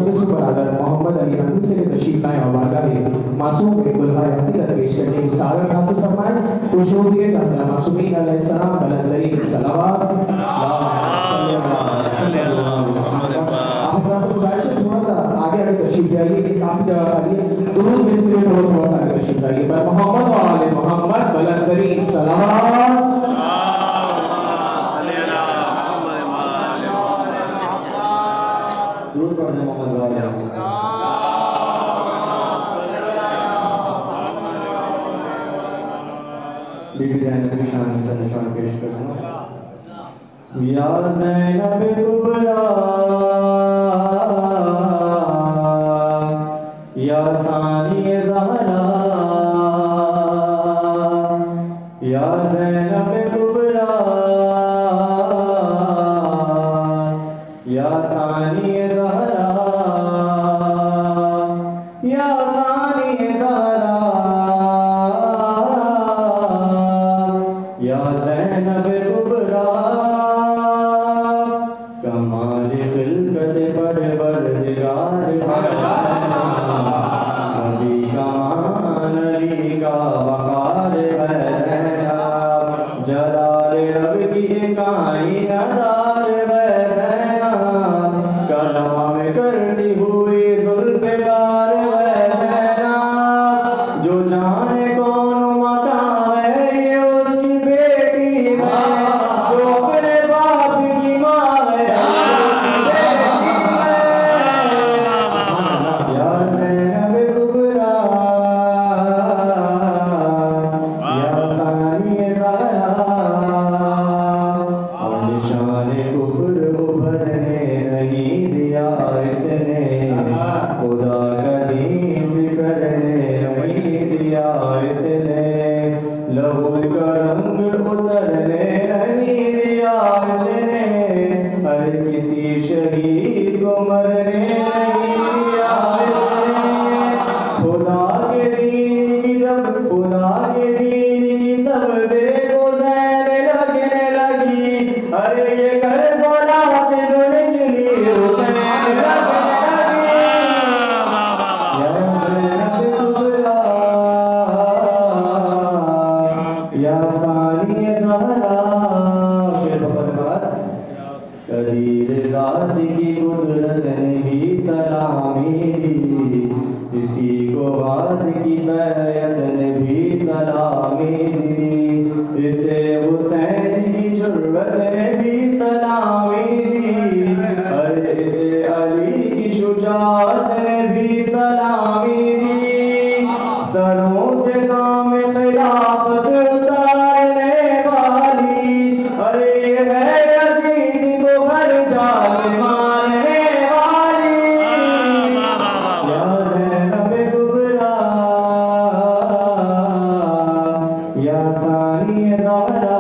मुख्तसर बरादर मोहम्मद अली नकवी से तशरीफ लाए और बारगाह मासूम में बुलहाए हकीकत पेश करने की सादत हासिल फरमाए। खुश हो दिए चाहता मासूमीन अलैहिस्सलाम बुलंदरी सलावत थोड़ा सा आगे आगे तशरीफ लाइए, काफी जगह खाली है, दुरूद में इसलिए थोड़ा सा आगे तशरीफ लाइए। पर मोहम्मद और आले मोहम्मद बुलंदरी सलावत दूर पढ़ने मोहम्मद वाले बीबी ज़ैनब की शान में निशान पेश करता हूँ। या ज़ैनब कुबरा या सानी ज़हरा या ज़ैनब कुबरा या सानी ज़हरा या सानी ज़हरा या ज़ैनब कुबरा कमाल खिलकत परवरदिगार नबी का मान अली का वक़ार है ज़ैनब जलाल रब की कायनादार है ज़ैनब कलाम करती हुई ज़ुल्फ़िकार है ज़ैनब जो जाने कौन मकाम है ये उसकी बेटी है जो अपने बाप की माँ है उसकी बेटी है या ज़ैनब कुबरा या सानी ज़हरा और निशान कुफ्र उभरने नहीं दिया इसने खुदा का दीन बिखरने नहीं दिया इसने लहू का रंग उतरने नहीं दिया इसने हर किसी शहीद को मरने नहीं दिया इसने खुदा के दीन की जब खुदा के दीन की सबसे को ज़ैन लगने लगी अरे ये करबला से जो निकली हुसैन लगने लगी या ज़ैनब कुबरा या सानी ज़हरा शेर बकरबाद कदीर ज़ात की कुदरत ने भी सलामी दी किसी को बाज की बैत ने भी सलामी दी इसे हुसैन की जुर्रत ने भी सलामी दी अरे इसे अली की शुजाअत ने भी सलामी दी सरों से काम खिलाफत उतारने वाली अरे ये है यजीद को हर जान मारने वाली या ज़ैनब कुबरा या सानी ज़हरा